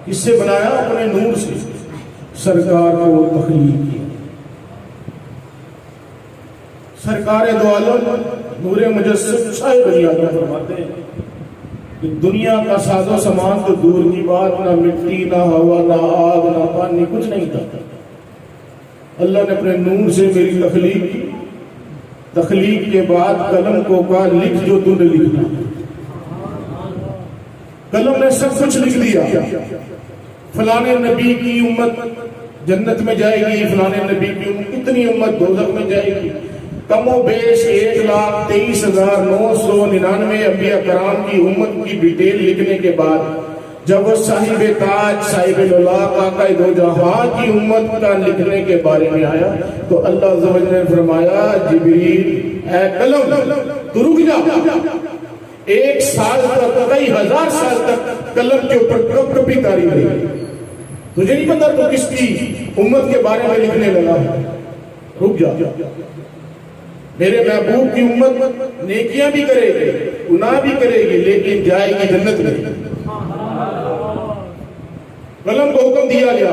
کس سے بنایا؟ اپنے نور سے سرکار کو تخلیق کیا۔ سرکار دو عالم نور مجسم شاہ بنی آدم فرماتے ہیں کہ دنیا کا ساز و سامان تو دور کی بات، نہ مٹی، نہ ہوا، نہ آگ، نہ پانی، کچھ نہیں تھا۔ اللہ نے اپنے نور سے میری تخلیق کی۔ تخلیق کے بعد قلم کو کہا لکھ جو تو نے لکھنا۔ قلم نے سب کچھ لکھ دیا۔ فلانے نبی کی امت جنت میں جائے گی، فلانے نبی کی امت، اتنی امت دوزخ میں جائے گی۔ کم و بیش 1,23,999 انبیاء کرام کی امت کی ڈیٹیل لکھنے کے بعد جب وہ صاحب تاج، صاحب الولاء، آقا دو جہاں کی امت کا لکھنے کے بارے میں آیا تو اللہ عز و جل نے فرمایا جبریل اے قلم تو رک جا۔ 1 سال تک، کئی ہزار سال تک قلم کے اوپر کب کبھی تاری رہی۔ تجھے نہیں پتا تو کس کی امت کے بارے میں لکھنے لگا؟ رک جا۔ میرے محبوب کی امت نیکیاں بھی کرے گی، گناہ بھی کرے گی، لیکن جائے گی جنت میں۔ قلم کو حکم دیا گیا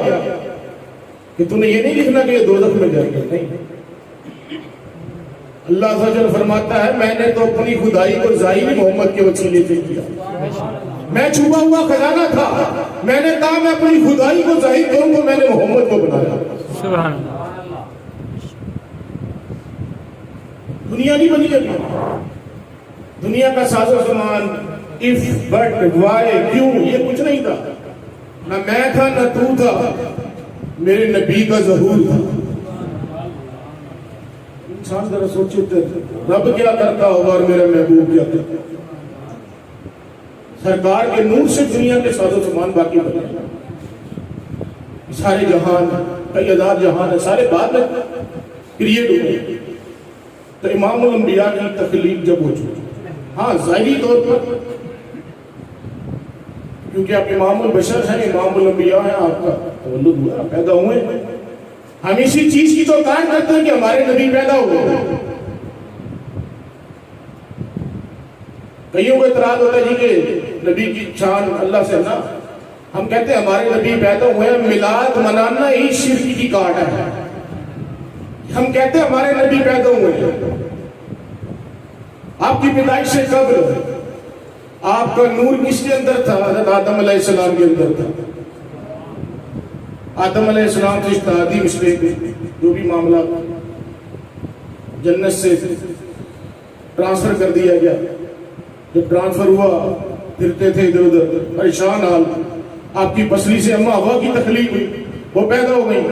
کہ تو نے یہ نہیں لکھنا کہ یہ دوزخ میں جائے گا، نہیں۔ اللہ عز و جل فرماتا ہے میں نے تو اپنی خدائی کو ظاہر محمد کے وسیلے سے کیا۔ میں چھپا ہوا خزانہ تھا، میں نے کہا میں اپنی خدائی کو ظاہر کروں تو میں نے محمد کو بنایا۔ سبحان اللہ۔ دنیا نہیں بنی ابھی۔ دنیا کا ساز و سامان if but why کیوں یہ کچھ نہیں تھا۔ نہ میں تھا نہ تو تھا، میرے نبی کا ظہور تھا۔ انسان ذرا سوچے رب کیا کرتا ہوگا اور میرا محبوب کیا کرتا۔ سرکار کے نور سے دنیا کے ساز و سامان باقی بنے۔ سارے جہان، کئی ہزار جہان ہے، سارے بعد میں کریٹ ہوئے۔ تو امام الانبیاء کی تخلیق جب ہو چکی، ہاں ظاہری طور پر کیونکہ آپ امام البشر ہیں، امام الانبیاء ہیں، آپ کا تولد ہوا، پیدا ہوئے۔ ہم اسی چیز کی تو کار کرتے ہیں کہ ہمارے نبی پیدا ہوئے۔ کئیوں کو اعتراض ہوتا ہے جی کہ نبی کی شان اللہ سے نہ، ہم کہتے ہیں ہمارے نبی پیدا ہوئے، میلاد منانا ہی شرک کی کاٹ ہے۔ ہم کہتے ہیں ہمارے نبی پیدا ہوئے۔ آپ کی پیدائش سے قبل آپ کا نور کس کے اندر تھا؟ حضرت آدم علیہ السلام کے اندر تھا۔ آدم علیہ السلام سے اجتہادی مسٹیک جو بھی معاملہ جنت سے ٹرانسفر کر دیا گیا، جب ٹرانسفر ہوا پھرتے تھے ادھر ادھر پریشان حال، آپ کی پسلی سے اما ہوا کی تخلیق ہوئی، وہ پیدا ہو گئی۔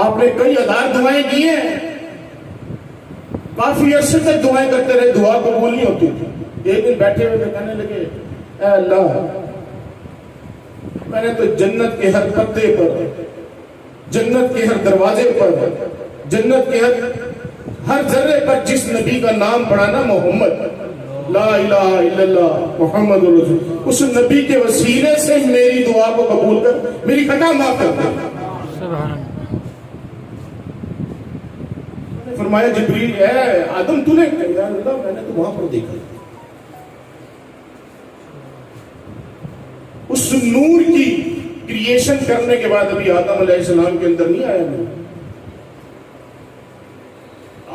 آپ نے کئی ہزار دعائیں کی ہیں، کافی عرصے تک دعائیں کرتے رہے، دعا قبول نہیں ہوتی تھی۔ ایک دن بیٹھے ہوئے کہنے لگے اے اللہ میں نے تو جنت کے ہر پتے پر، جنت کے ہر دروازے پر، جنت کے ہر ذرے پر جس نبی کا نام پڑھا نا محمد، لا الہ الا اللہ محمد رسول، اس نبی کے وسیلے سے میری دعا کو قبول کر، میری خطا معاف کر دے۔ فرمایا جبریل اے آدم تو نے کہا اللہ میں نے تو وہاں پر دیکھا، اس نور کی کریشن کرنے کے بعد ابھی آدم علیہ السلام کے اندر نہیں آیا میں۔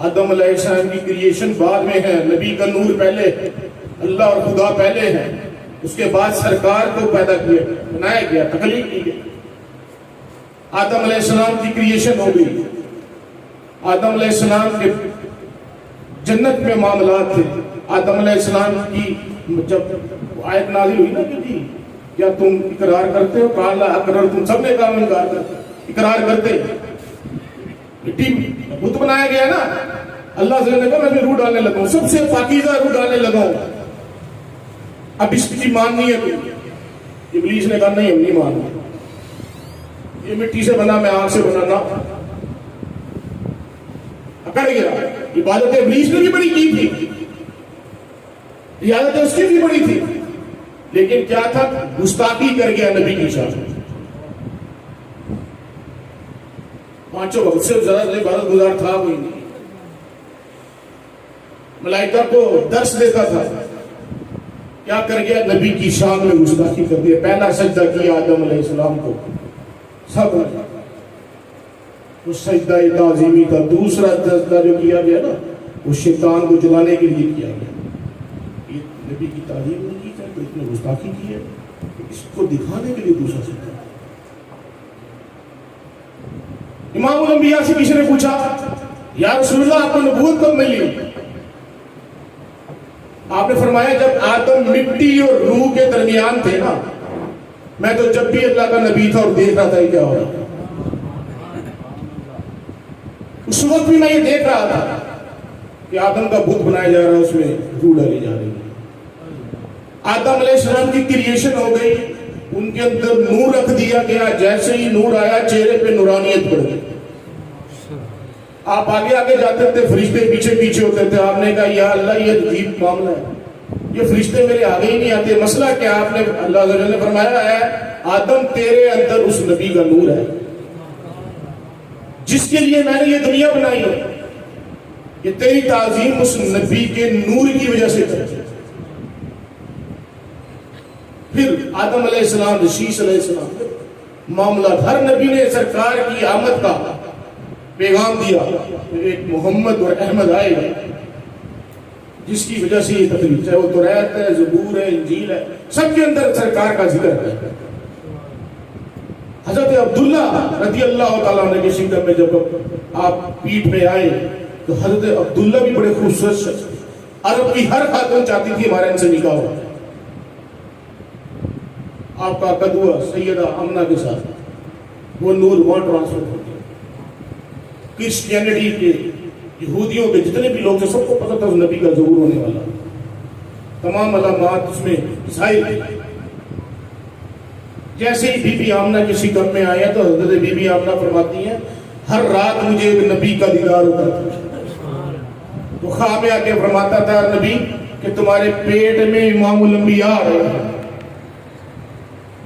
آدم علیہ السلام کی کریشن بعد میں ہے، نبی کا نور پہلے، اللہ اور خدا پہلے ہیں، اس کے بعد سرکار کو پیدا کیا، بنایا گیا، تخلیق کی گئی۔ آدم علیہ السلام کی کریشن ہو گئی۔ آدم علیہ السلام کے جنت میں معاملات تھے۔ آدم علیہ السلام کی جب آیت نازل ہوئی نا کہ کیا تم اقرار کرتے ہو؟ قال اقرار، تم سب نے کہا انکار کرتے، اقرار کرتے۔ مٹی بت بنایا گیا نا، اللہ سے نے کہا میں روح ڈالنے لگا ہوں، سب سے پاکیزہ روح ڈالنے لگا ہوں، اب اس کی ماننی ہے تو ابلیس نے کہا نہیں ہم نہیں ماننا، یہ مٹی سے بنا میں آگ سے بنانا کر گیا۔ عبادت ابلیس نے بھی بڑی کی تھی، عبادت اس کی بھی بڑی تھی، لیکن کیا تھا؟ گستاخی کر گیا نبی کی شان۔ پانچوں وقت سے زیادہ عبادت گزار تھا کوئی نہیں، ملائکہ کو درس دیتا تھا، کیا کر گیا؟ نبی کی شان میں گستاخی کر دیا. پہلا سجدہ کیا آدم علیہ السلام کو سب اس سجدہ تعظیمی کا. دوسرا سجدہ جو کیا گیا نا وہ شیطان کو جلانے کے لیے کیا گیا. یہ نبی کی تعظیم نہیں کی جائے تو اتنے گستاخی کی ہے, اس کو دکھانے کے لیے دوسرا سجدہ. امام الانبیاء سے کسی نے پوچھا یا رسول اللہ آپ کو نبوت کب ملی؟ آپ نے فرمایا جب آدم مٹی اور روح کے درمیان تھے نا, میں تو جب بھی اللہ کا نبی تھا اور دیکھ رہا تھا یہ کیا ہو رہا. اس وقت بھی میں یہ دیکھ رہا تھا کہ آدم کا بت بنایا جا رہا ہے, اس میں روح ڈالی جا رہی ہے. آدم علیہ السلام کی کریشن ہو گئی, ان کے اندر نور رکھ دیا گیا. جیسے ہی نور آیا چہرے پہ نورانیت پڑ گئی. آپ آگے آگے جاتے تھے, فرشتے پیچھے پیچھے ہوتے تھے. آپ نے کہا یا اللہ یہ عجیب معاملہ ہے, یہ فرشتے میرے آگے ہی نہیں آتے, مسئلہ کیا؟ آپ نے اللہ عز و جل نے فرمایا ہے آدم تیرے اندر اس نبی کا نور ہے جس کے لیے میں نے یہ دنیا بنائی ہے. یہ تیری تعظیم اس نبی کے نور کی وجہ سے کرتی. پھر آدم علیہ السلام, شیش علیہ السلام, معاملہ ہر نبی نے سرکار کی آمد کا پیغام دیا. ایک محمد اور احمد آئے گا جس کی وجہ سے یہ تکلیف, چاہے وہ توریت ہے, زبور ہے, انجیل ہے, سب کے اندر سرکار کا ذکر ہے. حضرت عبداللہ رضی اللہ تعالیٰ عنہ کے شکم میں جب آپ پیٹھ میں آئے تو حضرت عبداللہ بھی بڑے خوبصورت شخص, عرب کی ہر خاتون چاہتی تھی ہمارے ان سے نکاح ہو. آپ کا عقد ہوا سیدہ آمنہ کے ساتھ, وہ نور وہاں ٹرانسفر ہو گیا. کرسچینٹی کے, یہودیوں کے جتنے بھی لوگ تھے سب کو پتہ تھا اس نبی کا ظہور ہونے والا, تمام علامات اس میں ظاہر. جیسے ہی بی بی آمنہ کے شکم میں آیا تو حضرت بی بی آمنہ فرماتی ہیں ہر رات مجھے ایک نبی کا دیدار ہوتا تھا. تو خواب میں آ کے فرماتا تھا نبی کہ تمہارے پیٹ میں امام الانبیاء آ رہے ہیں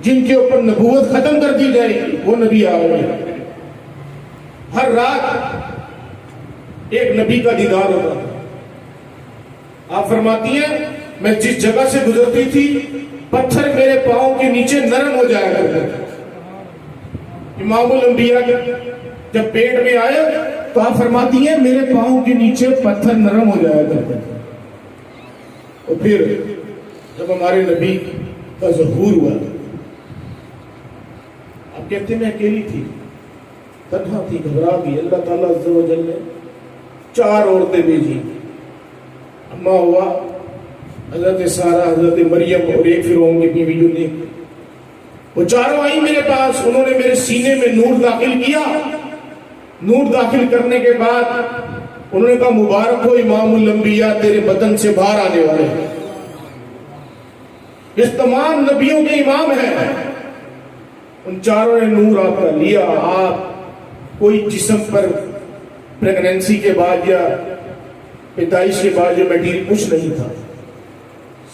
جن کے اوپر نبوت ختم کر دی جائے گی, وہ نبی آ رہے ہیں. ہر رات ایک نبی کا دیدار ہوتا تھا. آپ فرماتی ہیں میں جس جگہ سے گزرتی تھی پتھر میرے پاؤں کے نیچے نرم ہو جایا کرتے تھے. امام الانبیاء جب پیٹ میں آئے تو آپ فرماتی ہیں میرے پاؤں کے نیچے پتھر نرم ہو جایا کرتے تھے. اور پھر جب ہمارے نبی کا ظہور ہوا, آپ کہتے ہیں میں اکیلی تھی, تنہا تھی, گھبرا گئی. اللہ تعالیٰ عز و جل نے 4 عورتیں بھیجی. اما ہوا حضرت سارہ, حضرت مریم اور ایک فرعون کی بیوی جو تھی, وہ چاروں آئی میرے پاس. انہوں نے میرے سینے میں نور داخل کیا. نور داخل کرنے کے بعد انہوں نے کہا مبارک ہو امام الانبیاء, تیرے بدن سے باہر آنے والے ہیں. اس تمام نبیوں کے امام ہیں. ان چاروں نے نور آپ کا لیا. آپ کوئی جسم پر پریگنینسی کے بعد یا پیدائش کے بعد جو میٹیریل کچھ نہیں تھا,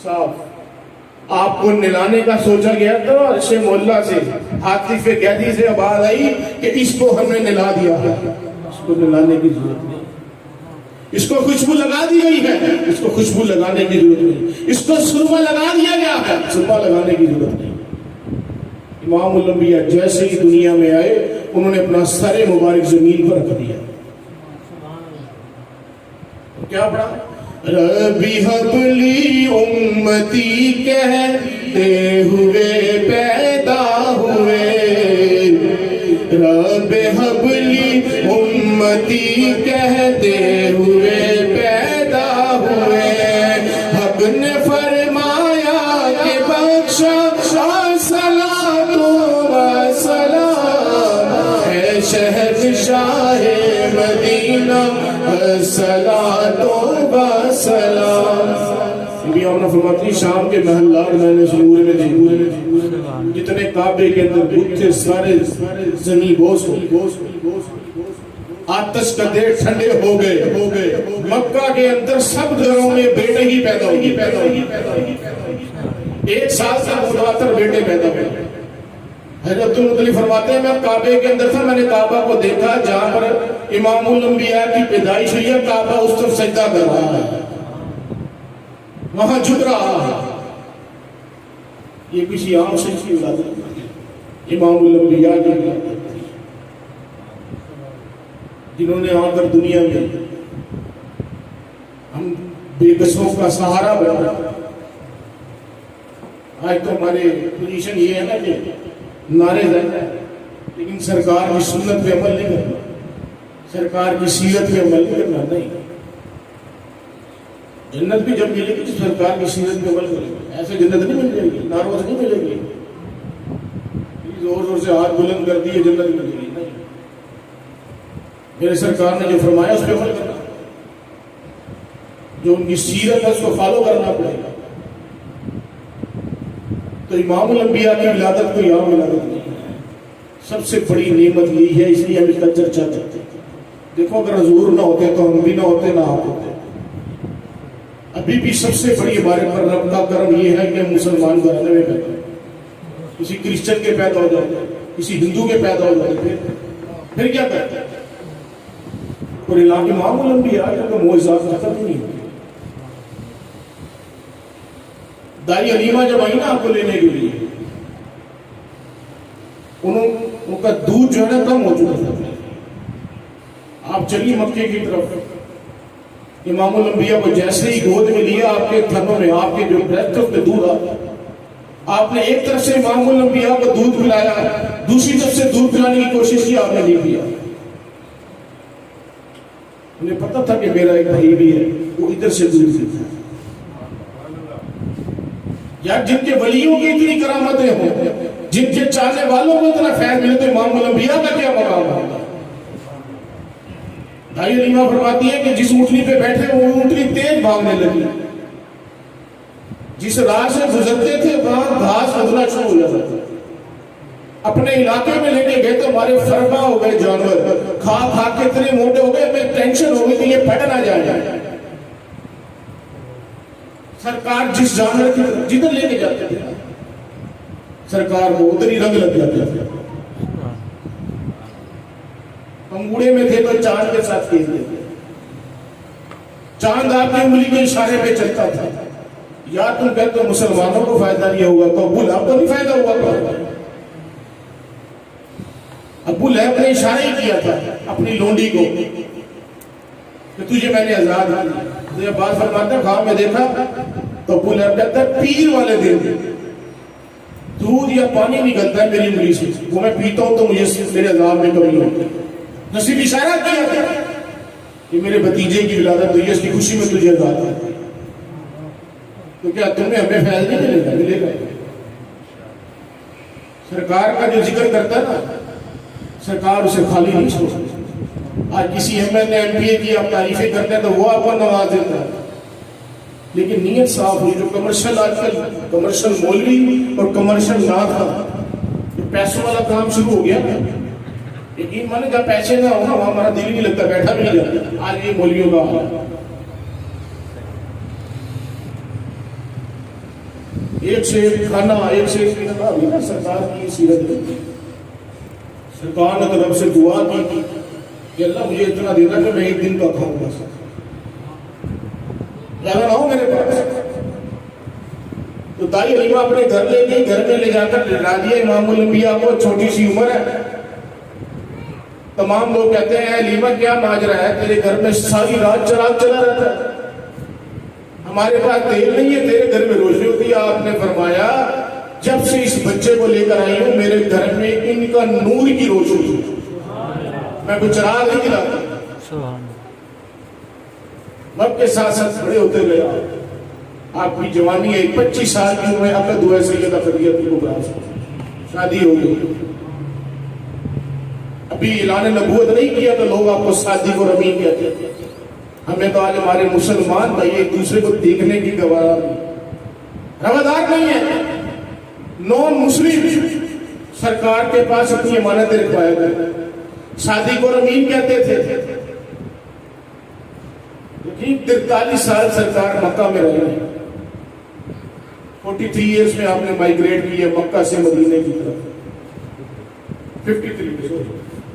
صاف. آپ کو نلانے کا سوچا گیا تو عرش مولا سے عاطف قیدی سے آواز آئی کہ اس کو ہم نے نلا دیا ہے. اس کو نلانے کی ضرورت نہیں, اس کو خوشبو لگا دی گئی ہے, اس کو خوشبو لگانے کی ضرورت نہیں. اس کو سرما لگا دیا گیا ہے, سرما لگانے کی ضرورت نہیں. امام الانبیاء جیسے ہی دنیا میں آئے انہوں نے اپنا سر مبارک زمین پر رکھ دیا. کیا پڑھا؟ ربی حب لی امتی کہتے ہوئے پیدا ہوئے. رب حب لی امتی کہتے ہوئے پیدا ہوئے. حق نے فرمایا کہ بخشا صلاۃ و سلام اے شہنشاہ مدینہ صلاۃ و سلام. بی آمنہ فرماتی شام کے محلات میں نے ضرور میں جتنے کعبے کے اندر بت تھے سارے زمین بوس ہو گئے, آتش کا دیر ٹھنڈے ہو گئے. مکہ کے اندر سب گھروں میں بیٹے ہی پیدا ہوئی. 1 سال سے متواتر بیٹے پیدا ہوئے. حضرت المطلب فرماتے ہیں میں کعبے کے اندر تھا, میں نے کعبہ کو دیکھا جہاں پر امام الانبیاء کی پیدائش ہوئی ہے. کعبہ اس طرف سجدہ کر رہا ہے, وہاں جھک رہا ہے. یہ کسی عام شخص کی ولادت نہیں ہے، امام الانبیاء کی ولادت تھی، جنہوں نے آ کر دنیا میں ہم بے بسوں کا سہارا بنا۔ آج تو ہمارے پوزیشن یہ ہے نا کہ نعرے دینا ہے، لیکن سرکار کی سنت پہ عمل نہیں کرنا، سرکار کی سیرت پہ عمل نہیں کرنا۔ نہیں، جنت بھی جب ملے گی تو سرکار کی سیرت پہ عمل کرے گی، ایسے جنت نہیں مل جائے گی، ناروز نہیں ملے گی، زور زور سے ہاتھ بلند کر دیے جنت ملے گی، نہیں، میرے سرکار نے جو فرمایا اس پہ عمل کرنا، جو ان کی سیرت ہے اس کو فالو کرنا پڑے گا۔ تو امام الانبیاء کی ولادت کوئی عام ولادت نہیں ہے، سب سے بڑی نعمت یہی ہے، اس لیے ہم اس کا چرچا کرتے ہیں۔ دیکھو اگر حضور نہ ہوتے تو ہم بھی نہ ہوتے، نہ آپ ہوتے۔ ابھی بھی سب سے بڑی ہمارے پر رب کا کرم یہ ہے کہ ہم مسلمان گھرانے میں پیدا ہوئے، کسی کرسچن کے پیدا ہو جاتے، کسی ہندو کے پیدا ہو جاتے، پھر کیا کرتے ہیں؟ اور امام الانبیاء کا معجزات ختم نہیں ہوتے۔ دائی علیمہ جب آئی نا آپ کو لینے کے لیے، ان کا دودھ جو ہے نا کم ہو چکا تھا۔ آپ چلیے مکے کی طرف، امام الانبیاء کو جیسے ہی گود میں لیا، آپ کے تھنوں میں، آپ کے جو بریسٹ پہ دودھ آتا، آپ نے ایک طرف سے امام الانبیاء کو دودھ پلایا، دوسری طرف سے دودھ پلانے کی کوشش کی، آپ نے نہیں کیا۔ انہیں پتا تھا کہ میرا ایک بھائی بھی ہے، وہ ادھر سے دودھ پیتا ہے۔ یا جن کے ولیوں کی اتنی کرامتیں ہوں، جن کے چاہنے والوں کو اتنا فیض ملے، تو امام الانبیاء کا کیا مقام ہوگا؟ دائی علیمہ فرماتی ہے کہ جس اونٹنی پہ بیٹھے وہ اونٹنی تیز بھاگنے لگی، جس راہ سے گزرتے تھے وہاں گھاس اگنا شروع ہو جاتا تھا۔ اپنے علاقے میں لے کے گئے تو ہمارے فرما ہو گئے جانور، کھا کھا کے اتنے موٹے ہو گئے، ہمیں ٹینشن ہو گئی کہ یہ پھٹ نہ جائے۔ سرکار جس جانور کی جدھر لے کے جاتے تھے، سرکار کو ادھر ہی رنگ لگ جاتے تھے۔ انگوڑے میں تھے تو چاند کے ساتھ کھیلتے تھے، چاند آپ کی انگلی کے اشارے پہ چلتا تھا۔ یا تم کہتے ہو مسلمانوں کو فائدہ نہیں ہوگا تو ابو لہب کو نہیں فائدہ ہوا؟ ابو لہب نے اشارہ ہی کیا تھا اپنی لونڈی کو کہ تجھے میں نے آزاد کیا۔ بات فرماتا ہے خواب میں دیکھا تو ابو لہب کہتا ہے پیر والے دن دودھ یا پانی نکلتا ہے میری انگلی سے، وہ میں پیتا ہوں تو مجھے میرے عذاب میں کمی ہوتی ہے۔ نصیب اشارہ کیا تھا کہ میرے بھتیجے کی ولادت ہوئی ہے، اس کی خوشی میں تجھے آزاد ہے۔ تو کیا تمہیں ہمیں فیض نہیں ملے گا؟ ملے گا۔ سرکار کا جو ذکر کرتا ہے نا، سرکار اسے خالی نہیں چھوڑتا۔ آج کسی M L A M P A کی آپ تعریفیں کرتے ہیں تو وہ آپ کو نواز دیتا ہے، لیکن نیت صاف ہوئی۔ جو کمرشل آج کل کمرشل مولوی اور کمرشل نعت تھا، پیسوں والا کام شروع ہو گیا، یقین مانے جب پیسے نہ ہو نا وہاں ہمارا دل نہیں لگتا، بیٹھا بھی نہیں جاتا۔ آج یہ مولویوں کا حال ہے، ایک سے ایک کھانا، ایک سے ایک پینا۔ ابھی نا سرکار کی سیرت ہے، سرکار نے رب سے دعا کی کہ اللہ مجھے اتنا دینا کہ میں ایک دن کا کھاؤں گا، زیادہ نہ ہو میرے پاس۔ تو دائی علیمہ اپنے گھر لے گئی، گھر میں لے جا کر لا دیا امام الانبیاء کو، چھوٹی سی عمر ہے۔ تمام لوگ کہتے ہیں علیمہ کیا ماجرا ہے، تیرے گھر میں ساری رات چراغ چلا رہتا ہے، ہمارے پاس تیل نہیں ہے، تیرے گھر میں روشنی ہوتی ہے۔ آپ نے فرمایا جب سے اس بچے کو لے کر آئی ہوں میرے گھر میں ان کا نور کی روشنی ہے، میں کوئی چراغ نہیں جلاتا۔ وقت کے ساتھ ساتھ بڑے ہوتے گئے، آپ کی جوانی ہے، 25 سال کی عمر میں آپ کا دعا سیدہ خدیجہ کبریٰ سے شادی ہو گئی۔ ابھی اعلان نبوت نہیں کیا تو لوگ آپ کو صادق اور امین کہتے ہیں۔ ہمیں تو آج ہمارے مسلمان بھائی ایک دوسرے کو دیکھنے کی گوارا روادار نہیں ہے۔ نون مسلم سرکار کے پاس اپنی امانتیں رکھوایا گئے، صادق اور امین کہتے تھے۔ 43 سال سرکار مکہ میں رہے ہیں، 43 ایئرس میں آپ نے مائگریٹ کیا مکہ سے مدینے کی طرف۔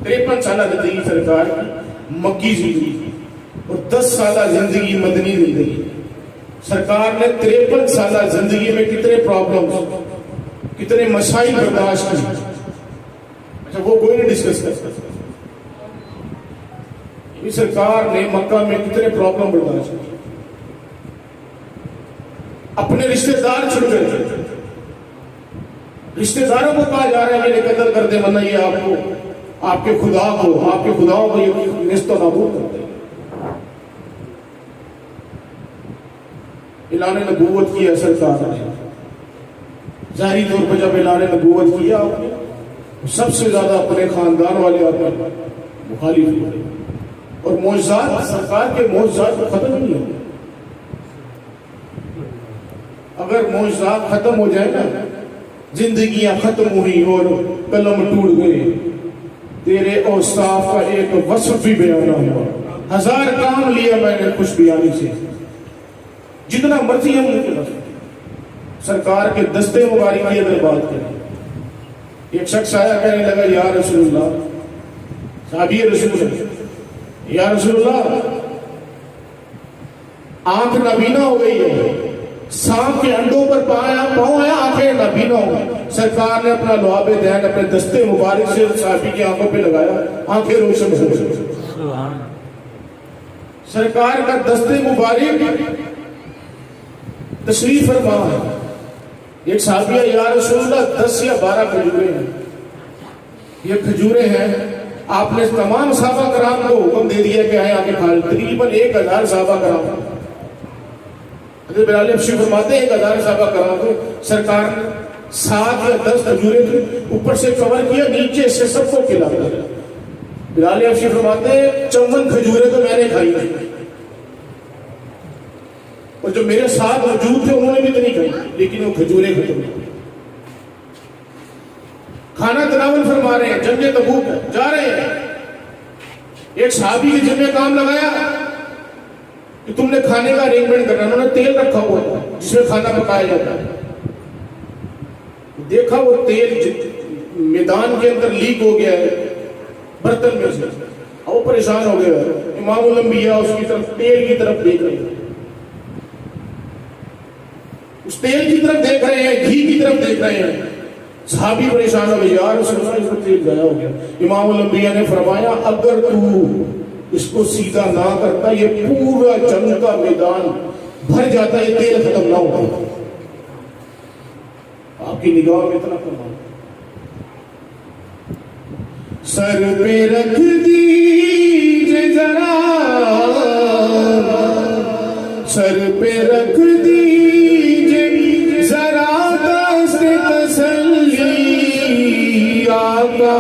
53 سالہ زندگی سرکار کی مکی زندگی اور 10 سالہ زندگی مدنی زندگی۔ سرکار نے 53 سالہ زندگی میں کتنے پرابلمز، اتنے مسائل برداشت کیے. اچھا وہ کوئی نہیں ڈسکس کرتا. سرکار نے مکہ میں کتنے پرابلم برداشت کیے. اپنے رشتہ دار چھوڑ گئے. رشتہ داروں کو کہا جا رہا ہے میرے قتل کر دے ورنہ یہ آپ کو آپ کے خدا کو آپ کے خداؤں کو یہ نیست و نابود کر دے. اعلان نبوت کیا سرکار نے. ظاہری طور پر جب اعلان نبوت کیا سب سے زیادہ اپنے خاندان والے آپ مخالف ہوئے. اور معجزات سرکار کے معجزات ختم نہیں ہوئے. اگر معجزات ختم ہو جائے نا, زندگیاں ختم ہوئی اور قلم ٹوٹ گئے, تیرے اوصاف کا ایک وصف بھی بیان نہ ہوا. 1000 کام لیا میں نے خوش بیانی سے, جتنا مرضی ہم نے سرکار کے دستے مبارک کی اگر بات کریں. ایک شخص آیا کہنے لگا یا رسول اللہ, صحابی رسول اللہ, یا رسول اللہ آنکھ نابینا ہو گئی ہے, سانپ کے انڈوں پر پاؤں آیا, آنکھیں نابینا ہو گئی. سرکار نے اپنا لعاب دین اپنے دستے مبارک سے صحابی کی آنکھوں پہ لگایا, آنکھیں روشن ہو گئی. سرکار کا دستے مبارک تشریف فرما ہے. ایک صحابی ہے یا رسول اللہ 10 یا 12 کھجوریں ہیں. یہ کھجوریں ہیں, آپ نے تمام صحابہ کرام کو حکم دے دیا کہ آئیں آگے کھا لیں. تقریباً 1000 صحابہ کرام, حضرت بلال حبشی فرماتے ہیں 1000 صحابہ کرام کو سرکار نے 7 یا 10 کھجوریں تھے اوپر سے کور کیا, نیچے سے سب کو کھلا دیا. بلال حبشی فرماتے ہیں 54 کھجوریں تو میں نے کھائی نہیں, اور جو میرے ساتھ موجود تھے انہوں نے بھی تو نہیں کھائی, لیکن وہ کھجوریں ختم نہیں. کھانا تناول فرما رہے ہیں, جنگ تبوک جا رہے ہیں. ایک صحابی کے جن میں کام لگایا کہ تم نے کھانے کا ارینجمنٹ کرنا. انہوں نے تیل رکھا ہوا تھا جس میں کھانا پکایا جاتا ہے. دیکھا وہ تیل میدان کے اندر لیک ہو گیا ہے برتن میں سے, اور وہ پریشان ہو گیا. امام الانبیاء اس کی طرف تیل کی طرف دیکھ رہے ہیں, اس تیل کی طرف دیکھ رہے ہیں, گھی کی طرف دیکھ رہے ہیں. صحابی پریشان ہو گئے, یا رسول اللہ اس کو تیل ضائع ہو گیا. امام الانبیاء نے فرمایا اگر تو اس کو سیدھا نہ کرتا یہ پورا جنگ کا میدان بھر جاتا, یہ تیل ختم نہ ہوتا. آپ کی نگاہ میں اتنا فرمایا سر پہ رکھ دیجئے ذرا, سر پہ رکھ دیجئے ذرا دست تسلی آقا,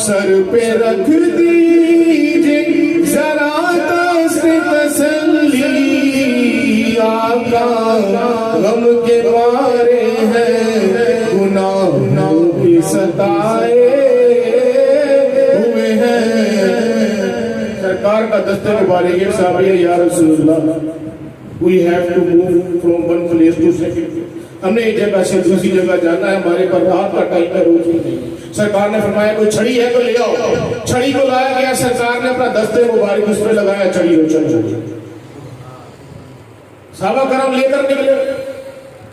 سر پہ رکھ دیجئے ذرا دست تسلی آقا, غم کے مارے ہیں گناہوں کی ستائے ہوئے ہیں. سرکار کا دستے مبارک ایک صحابی ہے یا رسول اللہ we have to move from one place to second. ہم نے ایک جگہ سے دوسری جگہ جانا ہے, ہمارے پر رات کا ٹائم ہے, روز نہیں. سرکار نے فرمایا کوئی چھڑی ہے تو لے آؤ. چھڑی کو لایا گیا, سرکار نے اپنا دستے مبارک اس پہ لگایا, چھڑی روشن ہو گئی. صحابہ کرام لے کر نکلے,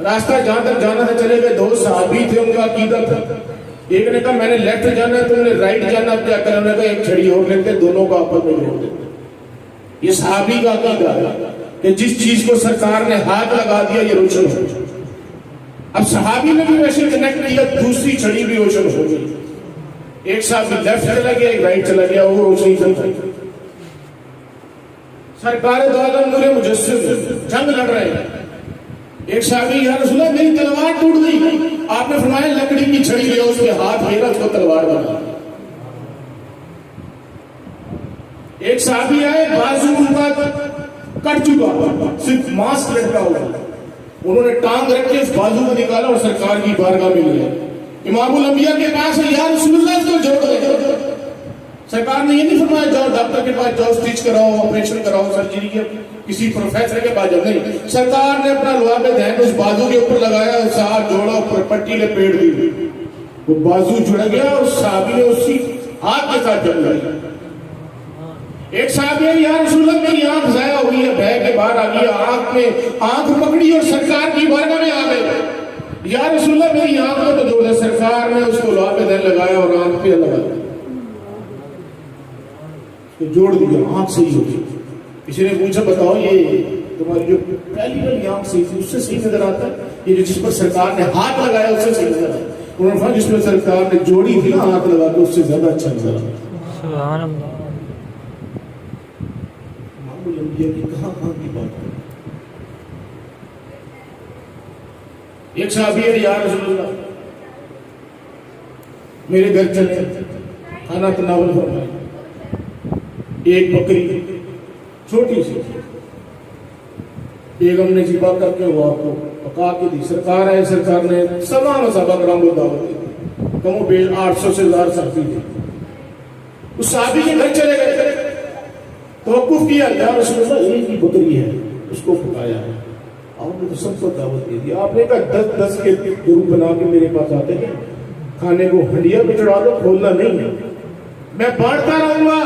راستہ جہاں تک جانا تھا چلے گئے. 2 صحابی تھے, ان کا عقیدہ تھا. ایک نے کہا میں نے لیفٹ جانا ہے, تم نے رائٹ جانا, کیا کرنا. انہوں نے کہا ایک چھڑی اور لیتے, دونوں کو آپس میں جوڑ دیتے. یہ صحابی کا عقیدہ ہے کہ جس چیز کو سرکار نے ہاتھ لگا دیا یہ روشن ہو گئی. اب صحابی نے بھی ویسے کنیکٹ کیا, دوسری چھڑی بھی روشن ہو گئی. ایک صحابی لیفٹ چلا گیا, ایک رائٹ چلا گیا, وہ روشنی چل گئی. سرکار دو عالم نور مجسم جنگ لڑ رہے ہیں. ایک صحابی یا رسول اللہ میری تلوار ٹوٹ گئی. آپ نے فرمایا لکڑی کی چھڑی لے, اس کے ہاتھ پھیرا, اس کو تلوار بنا. ایک صحابی آئے, بازو ان کا کٹ چکا, صرف ماسک لٹکا ہوا. انہوں نے ٹانگ رکھ کے اس بازو کو نکالا اور سرکار کی بارگاہ میں لیا. امام الانبیاء کے پاس ہے, یا رسول اللہ اس کو جوڑ دے. سرکار نے یہ نہیں فرمایا جاؤ ڈاکٹر کے پاس جاؤ, سٹچ کراؤ, آپریشن کراؤ, سرجری کے کسی پروفیسر کے پاس جاؤ. نہیں, سرکار نے اپنا لعاب دین اس بازو کے اوپر لگایا, اس ہاتھ جوڑا, اوپر پٹی لپیٹ دی, وہ بازو جڑ گیا اور صحابی نے اسی ہاتھ کے ساتھ جم لیا. ایک صحابی ہے, یا رسول اللہ میری آنکھ ضائع ہوئی ہے, بہ کے باہر آ گیا, آنکھ میں آنکھ پکڑی اور سرکار کی بارگاہ میں آ گئے. یا رسول اللہ میری آنکھ میں تو جوڑ ہے. سرکار نے اس کو لوہا پہ دہن لگایا اور آنکھ پہ لگایا, تو جوڑ دیا, آنکھ صحیح ہو گئی. کسی نے پوچھا بتاؤ یہ تمہاری جو پہلی والی آنکھ صحیح تھی اس سے صحیح نظر آتا ہے, یہ جو جس پر سرکار نے ہاتھ لگایا اس سے صحیح نظر آتا ہے؟ انہوں نے فرمایا جس میں سرکار نے جوڑی تھی نا ہاتھ لگا کے اس سے زیادہ اچھا نظر آتا ہے. سبحان اللہ. امام الانبیاء کی کہاں کی بات ہے. ایک صحابی ہے, یا رسول اللہ میرے گھر چلے, کھانا تناول فرمائے. ایک بکری چھوٹی سی بیگم نے ذبح کر کے وہ آپ کو پکا کے دی. سرکار ہے, سرکار نے تمام صحابہ کرام کو دعوت دی. کم و بیش 800 سے 1000 صحابی تھے. اس صحابی کے گھر چلے گئے, توقف کیا, یا رسول اللہ ایک ہی بکری ہے, اس کو پکایا ہے. آپ نے تو سب کو دعوت دے دی. آپ نے کہا 10 کے گروپ بنا کے میرے پاس آتے ہیں, کھانے کو ہنڈیا پہ چڑھا دو, کھولنا نہیں ہے, میں بانٹتا رہوں گا.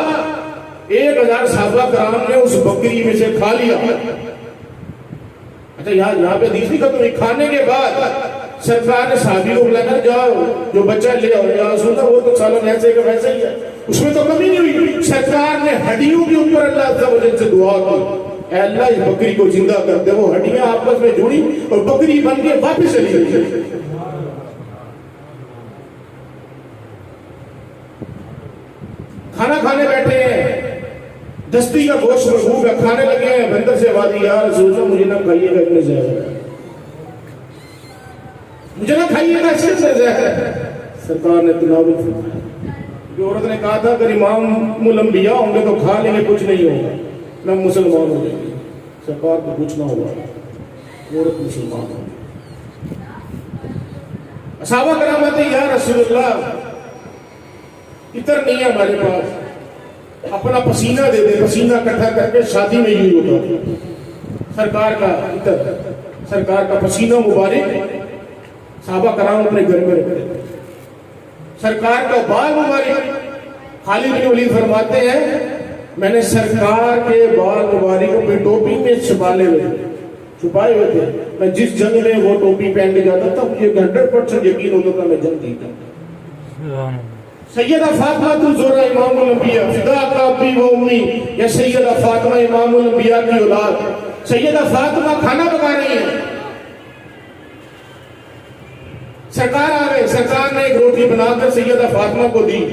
1000 صحابہ کرام نے اس بکری میں سے کھا لیا. اچھا یہاں پہ حدیث نہیں ختم ہوئی. کھانے کے بعد سرکار نے صحابی کو بلا کر جاؤ جو بچہ لے آؤ. یا رسول اللہ وہ تو سالن ایسے کا ویسے ہی ہے, اس میں تو کمی نہیں ہوئی. سرکار نے ہڈیوں کے اوپر اللہ عز و جل سے دعا کی, اے اللہ اس بکری کو زندہ کر دے. وہ ہڈیاں آپس میں جڑی اور بکری بن کے واپس چلی گئی. کھانا کھانے بیٹھے ہیں, دستی کا گوشت مرغوب ہے, کھانے لگے ہیں. بندر سے آواز دی, یا رسول اللہ مجھے نہ کھائیے گا اتنے زہر, مجھے نہ کھائیے گا اس سے زہر. سرکار نے تناول فرمایا. جو عورت نے کہا تھا اگر امام الانبیاء ہوں گے تو کھا لیں گے, کچھ نہیں ہوگا, میں مسلمان ہو جائیں گے. سرکار کو کچھ نہ ہوا, عورت مسلمان ہو گئی. صحابہ کرام کہتے ہیں یا رسول اللہ عطر نہیں ہے ہمارے پاس, اپنا پسینہ دے دے. پسینہ اکٹھا کر کے شادی میں یوز ہوتا, سرکار کا عطر, سرکار کا پسینہ مبارک صحابہ کرام اپنے گھر میں رکھتے. سرکار کا بال مبارک, خالد بن ولید فرماتے ہیں میں نے سرکار کے بال مبارک اپنی ٹوپی میں چھپائے ہوئے تھے. میں جس جنگ میں وہ ٹوپی پہن کے جاتا تھا مجھے 100% یقین ہوتا تھا میں جنگ جیتا. سیدہ فاطمہ الزہرا امام الانبیاء فداک ابی و امی, یا سیدہ فاطمہ امام الانبیاء کی اولاد. سیدہ فاطمہ کھانا پکا رہی ہیں, سرکار آ گئے. سرکار نے ایک روٹی بنا کر سیدہ فاطمہ کو دی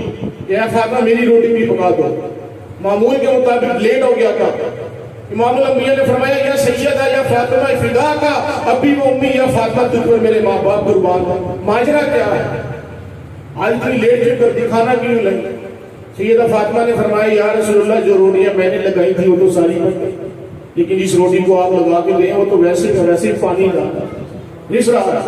کہ اے فاطمہ میری روٹی بھی پکا دو. معمول کے مطابق لیٹ ہو گیا تھا. امام الانبیاء نے فرمایا یا سیدہ یا فاطمہ فداک ابی و امی, یا فاطمہ تجھ پر میرے ماں باپ قربان. ماجرا کیا ہے, آج اتنی لیٹ جو کر دی, کھانا کیوں لگی؟ سیدہ فاطمہ نے فرمایا یا رسول اللہ جو روٹیاں میں نے لگائی تھی وہ تو ساری بن گئی, لیکن جس روٹی کو آپ لگا کے گئے وہ تو ویسے کا ویسے پانی رہا, رس رہا.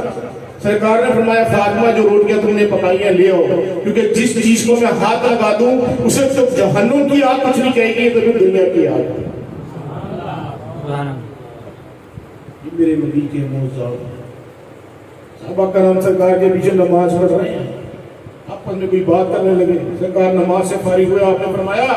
سرکار نے فرمایا فاطمہ جو روٹیاں تم نے پکائی ہیں لے آؤ, کیونکہ جس چیز کو میں ہاتھ لگا دوں اسے تو جہنم کی آگ کچھ نہیں کہے گی, تو پھر دنیا کی آگ. یہ میرے نبی کے معجزات. صحابہ کرام سرکار کے پیچھے نماز پڑھ رہے ہیں, آپس میں کوئی بات کرنے لگے. سرکار نماز سے فارغ ہوئے, آپ نے فرمایا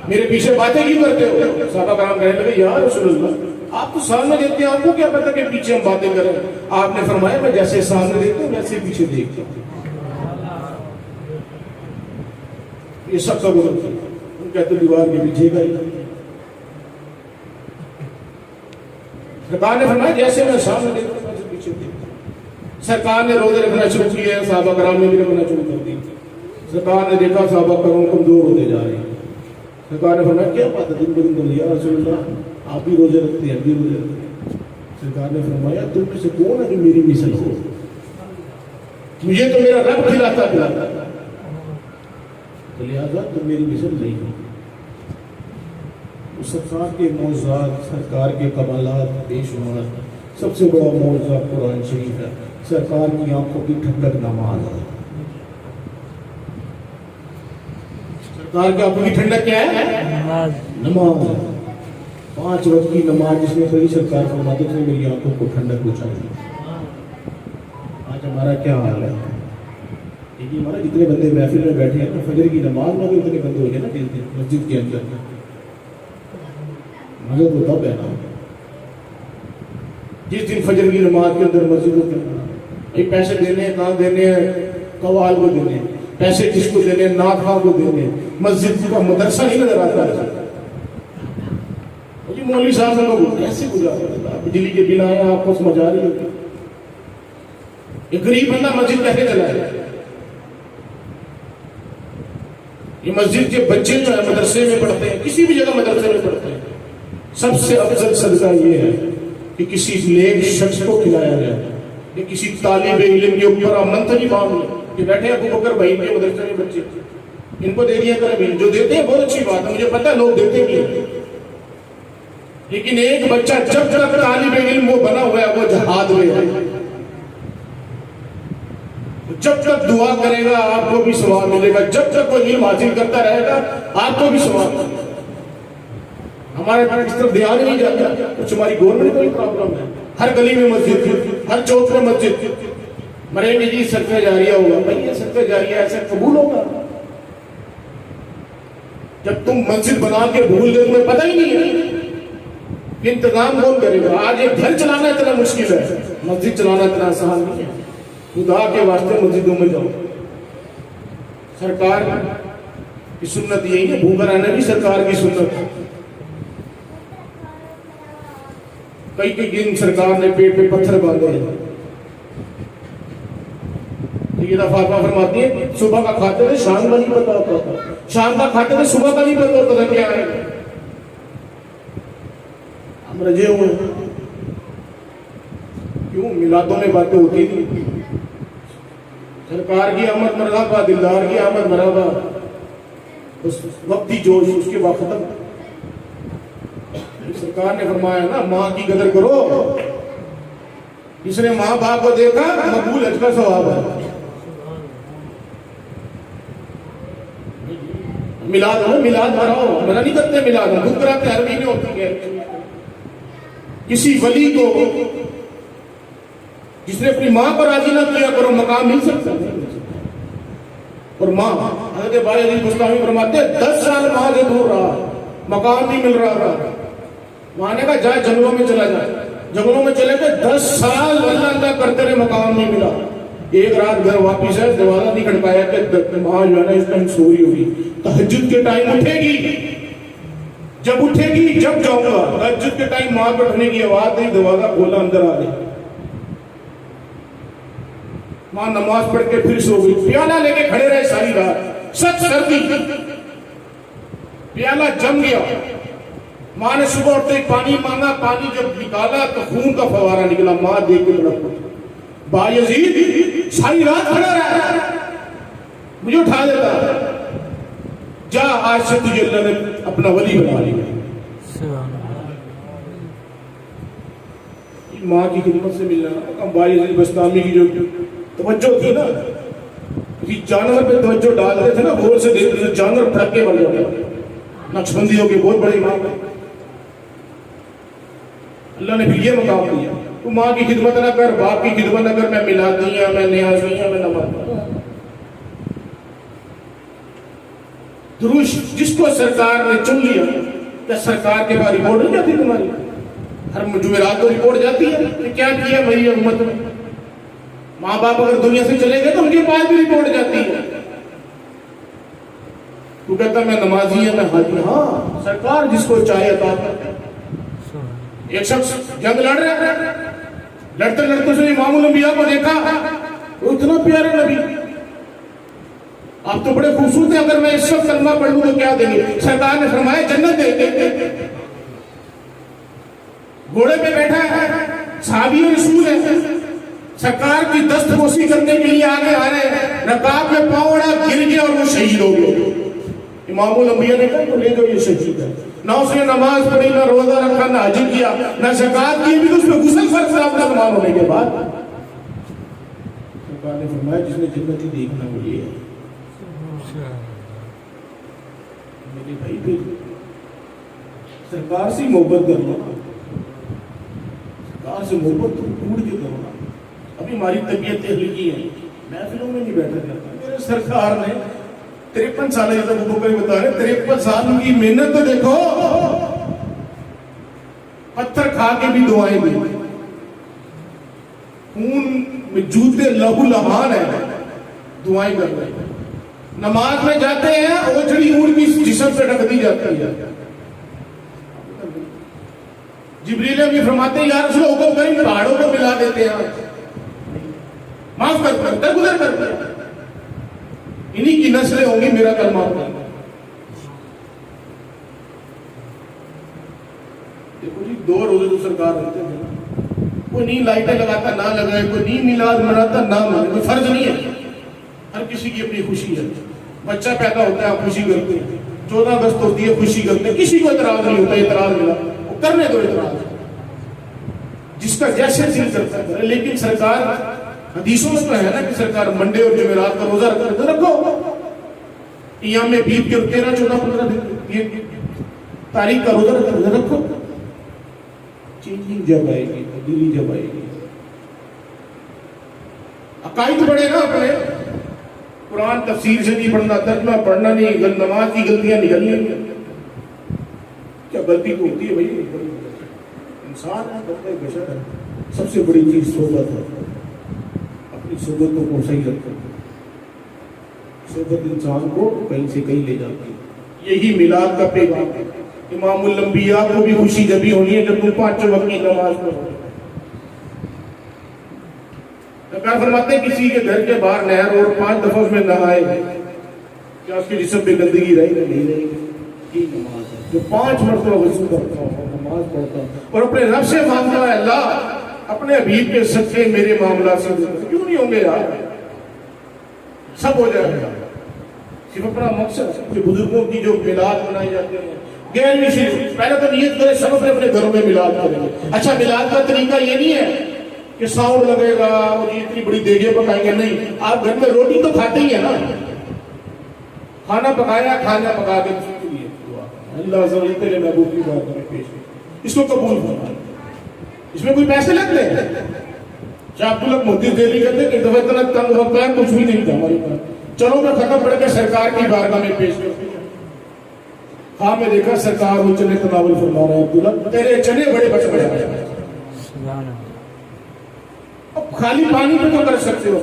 میرے پیچھے باتیں کیوں کرتے ہو؟ صحابہ کرام کہنے لگے یا رسول اللہ آپ تو سامنے دیکھتے ہیں, آپ کو کیا پتا کہ پیچھے ہم باتیں کریں؟ آپ نے فرمایا میں جیسے سامنے دیکھتا ہوں ویسے پیچھے دیکھتا ہوں. یہ سب کا غلط ہے. ہم کہتے دیوار کے پیچھے کا ہی. سرکار نے فرمایا جیسے میں سامنے دیکھتا ہوں ویسے پیچھے دیکھتا ہوں. سرکار نے روزے رکھنا شروع کیے, صحابہ کرام نے بھی رکھنا شروع کر دی. سرکار نے دیکھا صحابہ کرام کمزور ہوتے جا رہے ہیں. سرکار نے فرمایا کیا بات ہے دن بدن کر لیا رسول اللہ, آپ بھی روزے رکھتے ہیں, بھی روزے رکھتے ہیں. سرکار نے فرمایا تم میں سے کون ہے کہ میری مثل ہو؟ مجھے تو میرا رب کھلاتا پلاتا, لہٰذا تم میری مثل نہیں ہو. سرکار کے معجزات, سرکار کے کمالات بے شمار. سب سے بڑا معجزہ قرآن شریف ہے. سرکار کی آنکھوں کی ٹھنڈک نماز ہے. سرکار کی آنکھوں کی ٹھنڈک کیا ہے؟ نماز. 5 وقت کی نماز جس میں کوئی سرکار فرماتے تھے میری آنکھوں کو ٹھنڈک پہنچائی. آج ہمارا کیا حال ہے؟ دیکھیے ہمارا جتنے بندے محفل میں بیٹھے ہیں فجر کی نماز میں بھی اتنے بندے ہو گئے نا جس دن مسجد کے اندر. مگر وہ تب ہے نا جس دن فجر کی نماز کے اندر مسجد کے اندر یہ پیسے دینے ہیں، کہاں دینے ہیں؟ قوال کو دینے ہیں۔ پیسے کس کو دینے ہیں؟ نعت خواہ کو دینے ہیں۔ مسجد کا مدرسہ نہیں نظر آتا ہے جی مولوی صاحب سے لوگ کیسے گزارا؟ بجلی کے بل آئے آپ کو سمجھ آ رہی ہوتی؟ یہ غریب بندہ مسجد کیسے چلائے؟ یہ مسجد کے بچے جو ہے مدرسے میں پڑھتے ہیں، کسی بھی جگہ مدرسے میں پڑھتے ہیں، سب سے افضل صدقہ یہ ہے کہ کسی نیک شخص کو کھلایا جائے، کہ کسی طالب علم کے اوپر منتری مانگ لیں کہ بیٹھے ابو بکر بھائی کے مدرسے میں بچے ان کو دے دیا کریں، جو دیتے ہیں بہت اچھی بات ہے، مجھے پتہ ہے لوگ دیتے بھی ہیں، لیکن ایک بچہ جب تک طالب علم وہ بنا ہوا ہے وہ جہاد میں ہے، جب تک دعا کرے گا آپ کو بھی ثواب ملے گا، جب تک وہ علم حاصل کرتا رہے گا آپ کو بھی ثواب ملے گا۔ ہمارے پاس اس طرف دھیان نہیں جاتا، کچھ ہماری گورنمنٹ کو بھی پرابلم ہے، ہر گلی میں مسجد، ہر چوک میں مسجد، مرے گی جی صدقہ جاریہ ہوگا، بھائی یہ صدقہ جاریہ ایسے قبول ہوگا؟ جب تم مسجد بنا کے بھول گئے تمہیں پتہ ہی نہیں ہے کہ انتظام کون کرے گا؟ آج ایک گھر چلانا اتنا مشکل ہے، مسجد چلانا اتنا آسان نہیں ہے۔ خدا کے واسطے مسجدوں میں جاؤ۔ سرکار کی سنت یہی ہے، بھوکا رہنا بھی سرکار کی سنت ہے۔ کئی دن سرکار نے پیٹ پہ پتھر باندھے ہیں۔ یہ دفعہ فرماتی ہے صبح کا کھاتے تھے شام کا نہیں پتا ہوتا تھا، شام کا کھاتے تھے صبح کا نہیں پتا ہوتا تھا کیا ہے۔ ہم رجے ہوئے کیوں؟ میلادوں میں باتیں ہوتی تھی، سرکار کی آمد مرحبا، دلدار کی آمد مرحبا، اس وقتی جوش اس کے بعد ختم۔ سرکار نے فرمایا نا ماں کی قدر کرو، جس نے ماں باپ کو دیکھا مقبول حج کا ثواب ہے۔ میلاد ہو، میلاد بناؤ، منع نہیں کرتے میلاد، خود کراتے ہر مہینے ہوتی ہے۔ کسی ولی کو جس نے اپنی ماں کو راضی نہ کیا کرو مقام مل سکتا ہے۔ اور ماں حضرت بھائی علی بستامی فرماتے ہیں 10 سال ماں سے دور رہا، مقام نہیں مل رہا تھا۔ ماں نے کہا جائے جنگلوں میں چلا جائے، جنگلوں میں چلے گئے 10 سال اللہ اللہ کرتے رہے، مقام نہیں ملا۔ ایک رات گھر واپس ہے، دروازہ نہیں کھٹکایا کہ ماں جو ہے نا اس ٹائم سوئی ہوگی، تہجد کے ٹائم اٹھے گی، جب اٹھے گی جب جاؤں گا۔ تہجد کے ٹائم ماں کو اٹھنے کی آواز نہیں، دروازہ کھولا، اندر آ گئی۔ ماں نماز پڑھ کے پھر سو گئی، پیالہ لے کے کھڑے رہے ساری رات، سخت سردی، پیالہ جم گیا۔ ماں نے صبح اٹھتے پانی مانگا، پانی جب نکالا تو خون کا فوارہ نکلا، ماں دیکھ کے تڑپ پڑی۔ بایزید ساری رات کھڑا رہا، مجھے اٹھا دیتا، جا آج سے تجھے اللہ نے اپنا ولی بنا لیا۔ ماں کی خدمت سے ملنا، بایزید بستامی کی جو توجہ تھی نا، کسی جانور پہ توجہ ڈالتے تھے نا، غور سے دیکھتے تھے، جانور پھڑک کے مر جاتے۔ نقشبندیوں کے بہت بڑے امام ہیں، اللہ نے بھی یہ مقام دیا، تو ماں کی خدمت نہ کر، باپ کی خدمت نہ کر، میں میلادی ہوں، میں نیازی ہوں، میں نماز۔ درست جس کو سرکار نے چن لیا، کیا سرکار کے بعد رپورٹ نہیں جاتی تمہاری؟ ہر جمعرات کو رپورٹ جاتی ہے کہ کیا کیا میری امت میں۔ ماں باپ اگر دنیا سے چلے گئے تو ان کے پاس بھی رپورٹ جاتی ہے۔ تو کہتا میں نمازی ہوں، میں حاجی ہوں۔ ہاں سرکار جس کو چاہے عطا کرتا ہے۔ ایک شخص جنگ لڑ رہا ہے، لڑتے لڑتے اس نے امام الانبیاء کو دیکھا، وہ اتنا پیارا نبی، آپ تو بڑے خوبصورت ہیں، اگر میں اس وقت کلمہ پڑھ لوں تو کیا دیں گے؟ سرکار نے فرمایا جنت دے دے۔ گھوڑے پہ بیٹھا ہے، صحابی رسول ہے، سرکار کی دست بوسی کرنے کے لیے آگے آ رہے ہیں، رکاب میں پاؤں اڑا، گر گیا اور وہ شہید ہو گئے۔ امام الانبیاء نے کہا تو لے جاؤ یہ شہید ہے، نہ اس نے نماز پڑھی، نہ روزہ رکھا، نہ حج کیا، نہ زکات کی، بھی تو اس میں غسل فرض تھا اپنا مسلمان ہونے کے بعد۔ سرکار نے فرمایا جس نے جنت ہی دیکھنا وہ یہ ہے۔ میرے بھائی پھر سرکار سے محبت کر لو، سرکار سے محبت ٹوٹ کے کرو نا۔ ابھی ہماری طبیعت تخلیقی ہے، محفلوں میں نہیں بیٹھا جاتا۔ میرے سرکار نے 53 سال ہے، جب ابو بکر بتا رہے 53 سال کی محنت تو دیکھو، پتھر کھا کے بھی دعائیں دی، خون جوتے لہو لہان ہے، دعائیں کر رہے ہیں، نماز میں جاتے ہیں اوجڑی اونٹ کی جسم سے ڈھک دی جاتی ہے. جبریل بھی فرماتے ہیں یا رسول اللہ حکم کریں پہاڑوں کو ملا دیتے ہیں، معاف کر گزر کرتے ہیں. انہی کی نسلیں ہوں گی میرا کلمہ پڑھیں. دیکھو جی 2 روزے تو سرکار رہتے ہیں، کوئی نہیں لائٹیں لگاتا نہ لگائے، کوئی نہیں میلاد مناتا نہ منائے، کوئی فرض نہیں ہے. ہر کسی کی اپنی خوشی ہے. بچہ پیدا ہوتا ہے آپ خوشی کرتے ہیں، 14 اگست ہوتی ہے خوشی کرتے ہیں، کسی کو اعتراض نہیں ہوتا. اعتراض ملا وہ کرنے دو اعتراض، جس کا جیسے دل کرتا ہے. لیکن سرکار حدیثوں میں تو ہے نا کہ سرکار منڈے اور جمعرات کا روزہ رکھتے ہیں، رکھو. ایام میں بیت کے 13 14 15 دن تاریخ کا روزہ رکھو. چینجنگ جب آئے گی، تبدیلی جب آئے گی. عقائد پڑھے نا اپنے، قرآن تفسیر سے نہیں پڑھنا، ترجمہ پڑھنا نہیں، نماز کی غلطیاں نکلنی. کیا غلطی تو ہوتی ہے بھائی، انسان ہے، بندہ بشر ہے. سب سے بڑی چیز صحبت ہے. اپنی صحبتوں کو صحیح رکھو. صحبت انسان کو کہیں سے کہیں لے جاتی ہے. یہی میلاد کا پیغام ہے. امام الانبیاء کو بھی خوشی جبھی ہونی ہے جب تم 5 وقت کی نماز پڑھو. سرکار فرماتے ہیں کسی کے گھر کے باہر نہر اور 5 دفعہ میں نہائے کیا اس کے جسم پہ گندگی رہے گی؟ نہیں رہے گی. یہ نماز ہے. جو 5 مرتبہ وضو کرتا ہوں، نماز پڑھتا ہوں اور اپنے رب سے مانگتا ہے اللہ اپنے حبیب کے صدقے میرے معاملات سے کیوں نہیں ہوں گے یار، سب ہو جائے گا. صرف اپنا مقصد. بزرگوں کی جو میلاد منائے جاتے ہیں غیر مشرک، پہلے تو نیت کرے سب اپنے گھروں میں میلاد کریں گے. اچھا میلاد کا طریقہ یہ نہیں ہے کہ ساؤنڈ لگے گا اور اتنی بڑی دیگیں پکائیں گے، نہیں. آپ گھر میں روٹی تو کھاتے ہی ہیں نا، کھانا پکایا، کھانا پکا کے اس کے لیے اللہ عز و جل تیرے محبوب کی بات میں پیش ہے، اس کو قبول کرنا. اس میں کوئی پیسے لگتے ہیں؟ شاہ عبداللہ محدث دہلوی کہتے ہیں کہ دفعہ اتنا تنگ وقت ہے کچھ بھی نہیں تھا ہمارے پاس، چلو میں ختم پڑھ کے سرکار کی بارگاہ میں پیش کرتے ہیں. ہاں میں دیکھا سرکار وہ چنے تناول فرما رہے ہیں، عبداللہ تیرے چنے بڑے بچ بڑے ہیں. اب خالی پانی پہ تو کر سکتے ہو،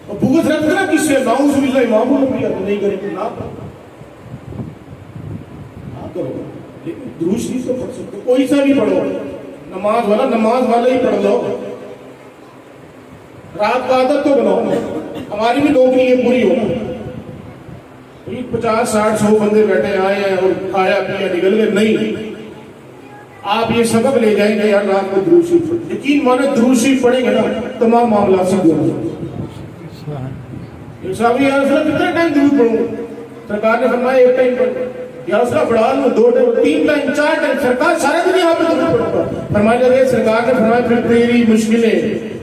اور بغض رکھتے نا کس سے، نعوذ باللہ امام الانبیاء تو نہیں کریں گے، نہ کرو. لیکن درود شریف تو پڑھ سکتے، کوئی سا بھی پڑھو. نماز والا ہی پڑھ لو. رات کا عادت تو بناؤ. ہماری بھی نوکری یہ پوری ہونا. 50 60 100 بندے بیٹھے آئے ہیں اور کھایا پیا نکل گئے، نہیں. آپ یہ سبق لے جائیں گے یار رات کو درود شریف پڑھیں. یقین مانے درود شریف پڑھیں گے نا تمام معاملات سے دور ہو جائیں. صاحب یا رسول اللہ کتنا ٹائم درود پڑھوں؟ سرکار نے فرمایا 1 ٹائم پڑھو. یا رسول اللہ بڑھا لوں 2 ٹائم 3 ٹائم 4 ٹائم. سرکار سارا دن یہاں پہ درود پڑھتا. فرمایا لگے سرکار نے فرمایا پھر تیری مشکلیں،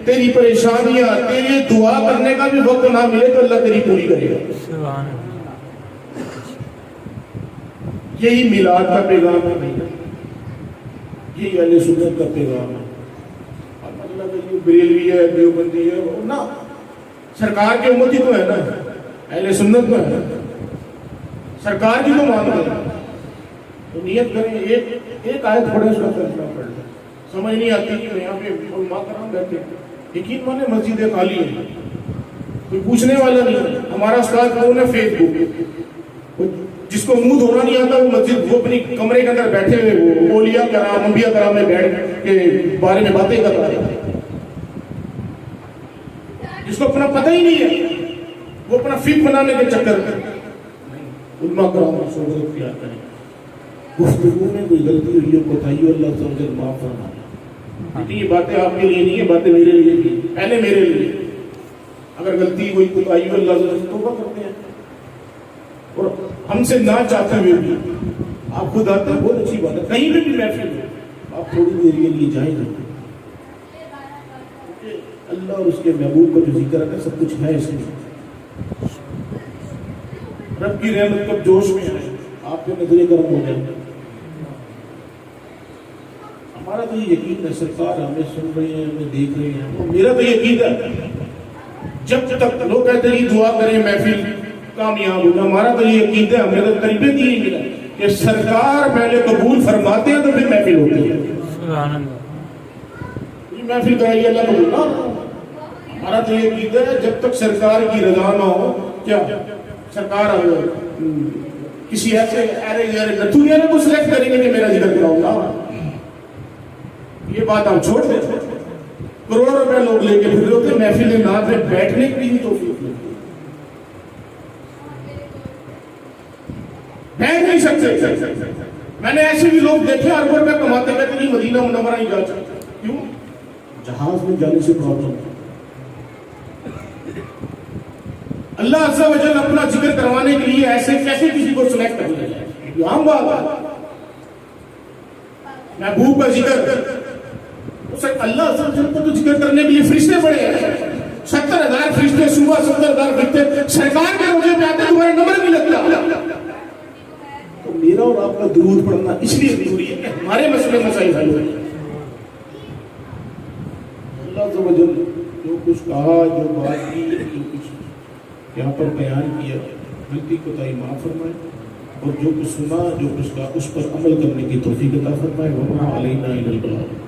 تیری پریشانیاں، تیری دعا کرنے کا بھی وقت نہ ملے تو اللہ تیری پوری کرے گا. یہی میلاد کا پیغام ہے، یہی اہل سنت کا پیغام ہے. اب مطلب یہ بریلوی ہے، دیوبندی ہے نہ، سرکار کی امتی تو ہے نا، اہل سنت تو ہے، سرکار کی تو مان رہے ہیں. تو نیت کریں. ایک آیت پڑھے اس کا ترجمہ پڑھ لیں. سمجھ نہیں آتی کہ یہاں پہ علماء کرام بیٹھے ہیں. یقین مانے مسجد خالی ہے، کوئی پوچھنے والا نہیں ہے. ہمارا استاد کون ہے؟ فیس بک. جس کو منہ دھونا نہیں آتا وہ مسجد، وہ اپنی کمرے کے اندر بیٹھے ہوئے وہ اولیاء کرام انبیاء کرام میں بیٹھ کے بارے میں باتیں کر رہا ہے. جس کو اپنا پتہ ہی نہیں ہے وہ اپنا فقہ بنانے کے چکر میں. علماء کرام کو صحبت اختیار کریں. گفتگو میں کوئی غلطی ہوئی ہو کوتاہی ہو اللہ تعالیٰ سے معاف فرمانا. لیکن یہ باتیں آپ کے لیے نہیں ہے، باتیں میرے لیے بھی، پہلے میرے لیے. اگر غلطی ہوئی کوتاہی ہو اللہ تعالیٰ سے توبہ کرتے ہیں. اور ہم سے نہ چاہتے ہوئے بھی آپ خود آتے ہیں، بہت اچھی بات ہے. کہیں پہ بھی محفل ہو آپ تھوڑی دیر کے لیے جائیں گے. اللہ اور اس کے محبوب کا جو ذکر ہے سب کچھ ہے اس میں. رب کی رحمت کب جوش میں ہے آپ کے نظر کرم ہو جائے. ہمارا تو یہ یقین ہے سرکار ہمیں سن رہے ہیں، ہمیں دیکھ رہے ہیں. میرا تو یقین ہے جب تک لوگ کہتے ہیں دعا کریں محفل کامیاب ہوگا، ہمارا تو یہ یقین ہے، ہمیں تو قریبے کی ہی ملا کہ سرکار پہلے قبول فرماتے ہیں تو پھر محفل ہوتی ہے. محفل کرائی اللہ کو بولنا. ہمارا تو یہ عقیدہ ہے جب تک سرکار کی رضا نہ ہو کیا سرکار کسی ایسے نتھویا کو سلیکٹ کریں گے کہ میرا ذکر کراؤں گا. یہ بات آپ چھوڑ دیں. کروڑوں روپے لوگ لے کے پھر ہوتے محفل نعت میں بیٹھنے کی بھی توفیق نہیں, بیٹھ نہیں سکتے. میں نے ایسے بھی لوگ دیکھے اربوں روپے کماتے کہتے نہیں مدینہ منورہ ہی جا سکتے. کیوں؟ جہاز میں جانے سے پرابلم. اللہ عز و جل اپنا ذکر کروانے کے لیے ایسے کیسے کسی کو سلیکٹ کر لیا جائے؟ یہ عام بات ہے. محبوب کا ذکر اللہ عز و جل کو تو ذکر کرنے کے لیے فرشتے پڑے ہیں. 70,000 فرشتے صبح 70,000 فرشتے سرکار کے روزے پہ آتے تمہارا نمبر نہیں لگتا. تو میرا اور آپ کا درود پڑھنا اس لیے ضروری ہے کہ ہمارے مسئلے مسائل حل ہو جائیں. اللہ عز و جل جو کچھ کہا, جو بات کی, جو کچھ یہاں پر بیان کیا, غلطی کوتاہی معاف فرمائے, اور جو کچھ سنا, جو کچھ کہا اس پر عمل کرنے کی توفیق عطا فرمائے. وما علینا الا البلاغ.